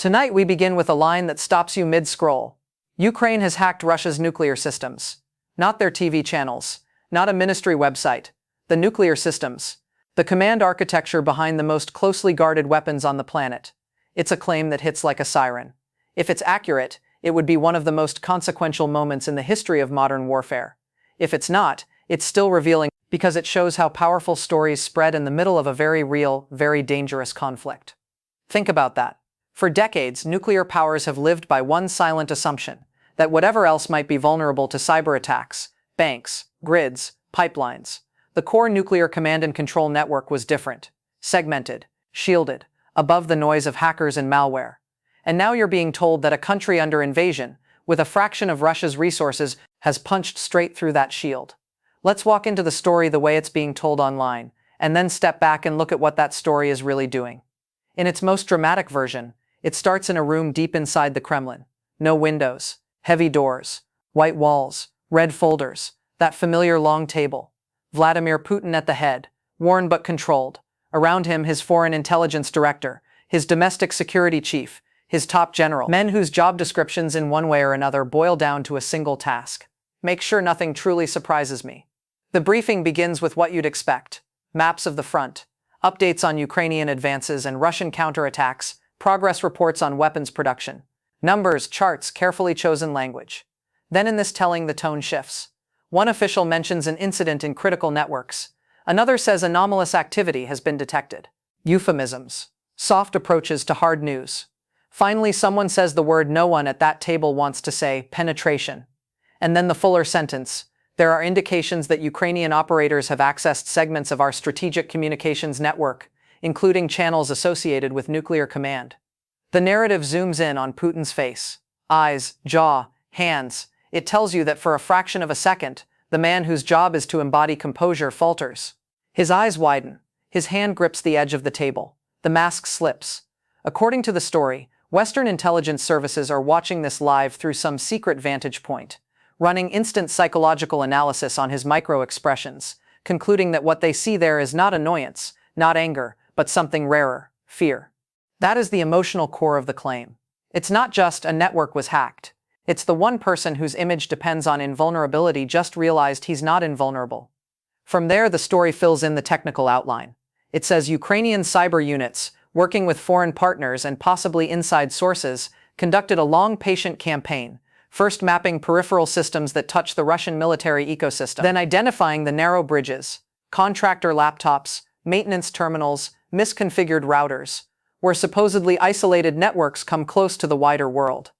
Tonight we begin with a line that stops you mid-scroll. Ukraine has hacked Russia's nuclear systems. Not their TV channels, not a ministry website. The nuclear systems. The command architecture behind the most closely guarded weapons on the planet. It's a claim that hits like a siren. If it's accurate, it would be one of the most consequential moments in the history of modern warfare. If it's not, it's still revealing because it shows how powerful stories spread in the middle of a very real, very dangerous conflict. Think about that. For decades, nuclear powers have lived by one silent assumption, that whatever else might be vulnerable to cyber attacks, banks, grids, pipelines. The core nuclear command and control network was different, segmented, shielded, above the noise of hackers and malware. And now you're being told that a country under invasion, with a fraction of Russia's resources, has punched straight through that shield. Let's walk into the story the way it's being told online, and then step back and look at what that story is really doing. In its most dramatic version, it starts in a room deep inside the Kremlin. No windows, heavy doors, white walls, red folders, that familiar long table. Vladimir Putin at the head, worn but controlled. Around him, his foreign intelligence director, his domestic security chief, his top general. Men whose job descriptions in one way or another boil down to a single task. Make sure nothing truly surprises me. The briefing begins with what you'd expect. Maps of the front, updates on Ukrainian advances and Russian counterattacks, progress reports on weapons production. Numbers, charts, carefully chosen language. Then in this telling, the tone shifts. One official mentions an incident in critical networks. Another says anomalous activity has been detected. Euphemisms. Soft approaches to hard news. Finally, someone says the word no one at that table wants to say penetration. And then the fuller sentence. There are indications that Ukrainian operators have accessed segments of our strategic communications network, including channels associated with nuclear command. The narrative zooms in on Putin's face. Eyes, jaw, hands. It tells you that for a fraction of a second, the man whose job is to embody composure falters. His eyes widen. His hand grips the edge of the table. The mask slips. According to the story, Western intelligence services are watching this live through some secret vantage point, running instant psychological analysis on his micro-expressions, concluding that what they see there is not annoyance, not anger, but something rarer, fear. That is the emotional core of the claim. It's not just a network was hacked. It's the one person whose image depends on invulnerability just realized he's not invulnerable. From there, the story fills in the technical outline. It says Ukrainian cyber units, working with foreign partners and possibly inside sources, conducted a long, patient campaign, first mapping peripheral systems that touch the Russian military ecosystem, then identifying the narrow bridges, contractor laptops, maintenance terminals, misconfigured routers, where supposedly isolated networks come close to the wider world.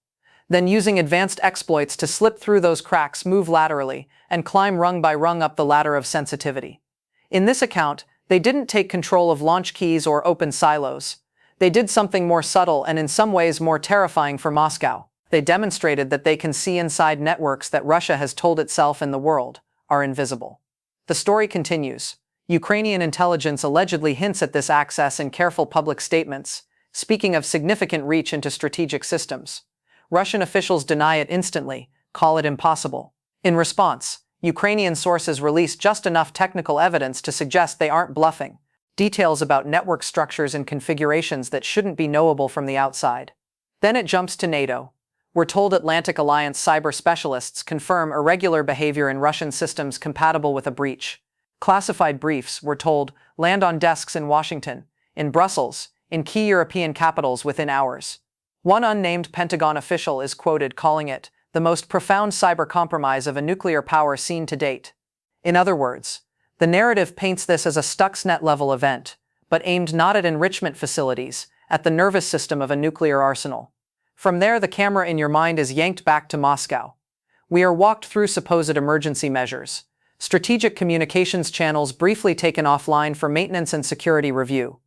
Then using advanced exploits to slip through those cracks, move laterally, and climb rung by rung up the ladder of sensitivity. In this account, they didn't take control of launch keys or open silos. They did something more subtle and in some ways more terrifying for Moscow. They demonstrated that they can see inside networks that Russia has told itself and the world are invisible. The story continues. Ukrainian intelligence allegedly hints at this access in careful public statements, speaking of significant reach into strategic systems. Russian officials deny it instantly, call it impossible. In response, Ukrainian sources release just enough technical evidence to suggest they aren't bluffing. Details about network structures and configurations that shouldn't be knowable from the outside. Then it jumps to NATO. We're told Atlantic Alliance cyber specialists confirm irregular behavior in Russian systems compatible with a breach. Classified briefs, we're told, land on desks in Washington, in Brussels, in key European capitals within hours. One unnamed Pentagon official is quoted calling it the most profound cyber compromise of a nuclear power seen to date. In other words, the narrative paints this as a Stuxnet-level event, but aimed not at enrichment facilities, at the nervous system of a nuclear arsenal. From there, the camera in your mind is yanked back to Moscow. We are walked through supposed emergency measures. Strategic communications channels briefly taken offline for maintenance and security review.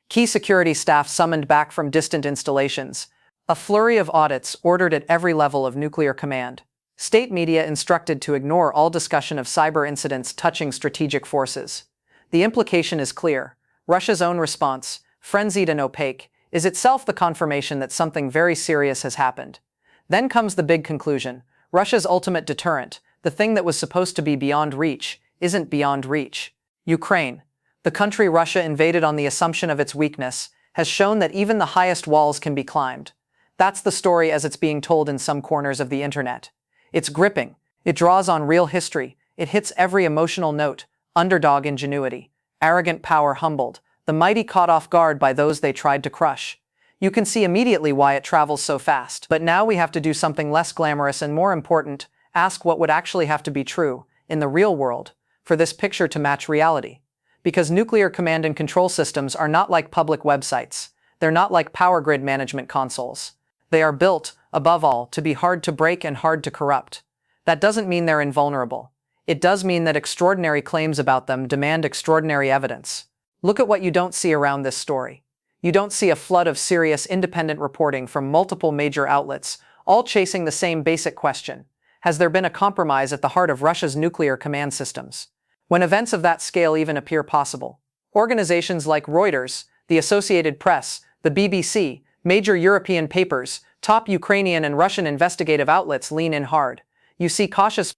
Key security staff summoned back from distant installations. A flurry of audits ordered at every level of nuclear command. State media instructed to ignore all discussion of cyber incidents touching strategic forces. The implication is clear. Russia's own response, frenzied and opaque, is itself the confirmation that something very serious has happened. Then comes the big conclusion. Russia's ultimate deterrent, the thing that was supposed to be beyond reach, isn't beyond reach. Ukraine, the country Russia invaded on the assumption of its weakness, has shown that even the highest walls can be climbed. That's the story as it's being told in some corners of the internet. It's gripping. It draws on real history. It hits every emotional note. Underdog ingenuity. Arrogant power humbled. The mighty caught off guard by those they tried to crush. You can see immediately why it travels so fast. But now we have to do something less glamorous and more important. Ask what would actually have to be true, in the real world, for this picture to match reality. Because nuclear command and control systems are not like public websites. They're not like power grid management consoles. They are built, above all, to be hard to break and hard to corrupt. That doesn't mean they're invulnerable. It does mean that extraordinary claims about them demand extraordinary evidence. Look at what you don't see around this story. You don't see a flood of serious, independent reporting from multiple major outlets, all chasing the same basic question. Has there been a compromise at the heart of Russia's nuclear command systems? When events of that scale even appear possible, organizations like Reuters, the Associated Press, the BBC, major European papers, top Ukrainian and Russian investigative outlets lean in hard. You see cautious,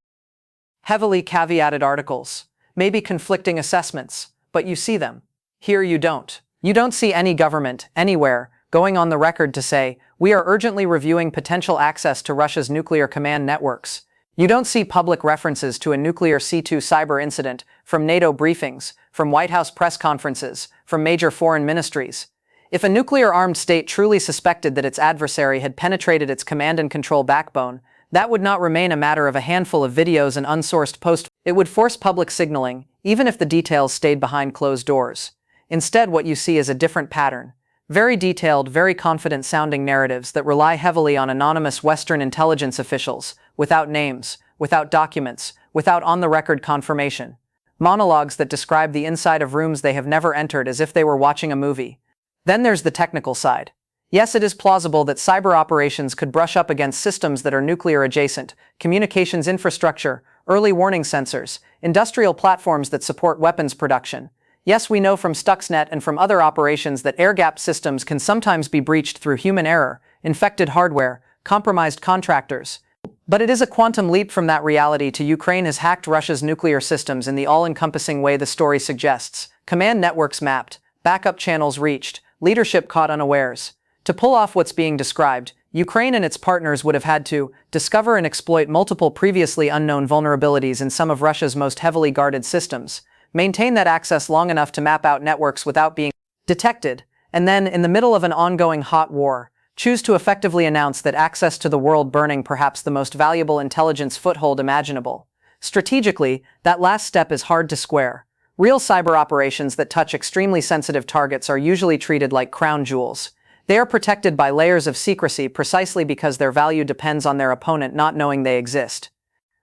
heavily caveated articles, maybe conflicting assessments, but you see them. Here you don't. You don't see any government, anywhere, going on the record to say, we are urgently reviewing potential access to Russia's nuclear command networks. You don't see public references to a nuclear C2 cyber incident from NATO briefings, from White House press conferences, from major foreign ministries. If a nuclear-armed state truly suspected that its adversary had penetrated its command and control backbone, that would not remain a matter of a handful of videos and unsourced posts. It would force public signaling, even if the details stayed behind closed doors. Instead, what you see is a different pattern. Very detailed, very confident-sounding narratives that rely heavily on anonymous Western intelligence officials, without names, without documents, without on-the-record confirmation. Monologues that describe the inside of rooms they have never entered as if they were watching a movie. Then there's the technical side. Yes, it is plausible that cyber operations could brush up against systems that are nuclear adjacent, communications infrastructure, early warning sensors, industrial platforms that support weapons production. Yes, we know from Stuxnet and from other operations that air-gapped systems can sometimes be breached through human error, infected hardware, compromised contractors. But it is a quantum leap from that reality to Ukraine has hacked Russia's nuclear systems in the all-encompassing way the story suggests. Command networks mapped, backup channels reached, leadership caught unawares. To pull off what's being described, Ukraine and its partners would have had to discover and exploit multiple previously unknown vulnerabilities in some of Russia's most heavily guarded systems, maintain that access long enough to map out networks without being detected, and then, in the middle of an ongoing hot war, choose to effectively announce that access to the world burning perhaps the most valuable intelligence foothold imaginable. Strategically, that last step is hard to square. Real cyber operations that touch extremely sensitive targets are usually treated like crown jewels. They are protected by layers of secrecy precisely because their value depends on their opponent not knowing they exist.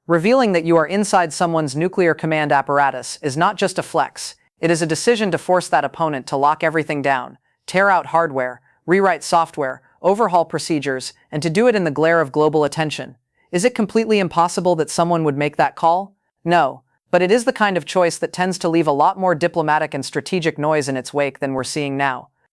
Revealing that you are inside someone's nuclear command apparatus is not just a flex, it is a decision to force that opponent to lock everything down, tear out hardware, rewrite software, overhaul procedures, and to do it in the glare of global attention. Is it completely impossible that someone would make that call? No, but it is the kind of choice that tends to leave a lot more diplomatic and strategic noise in its wake than we're seeing now.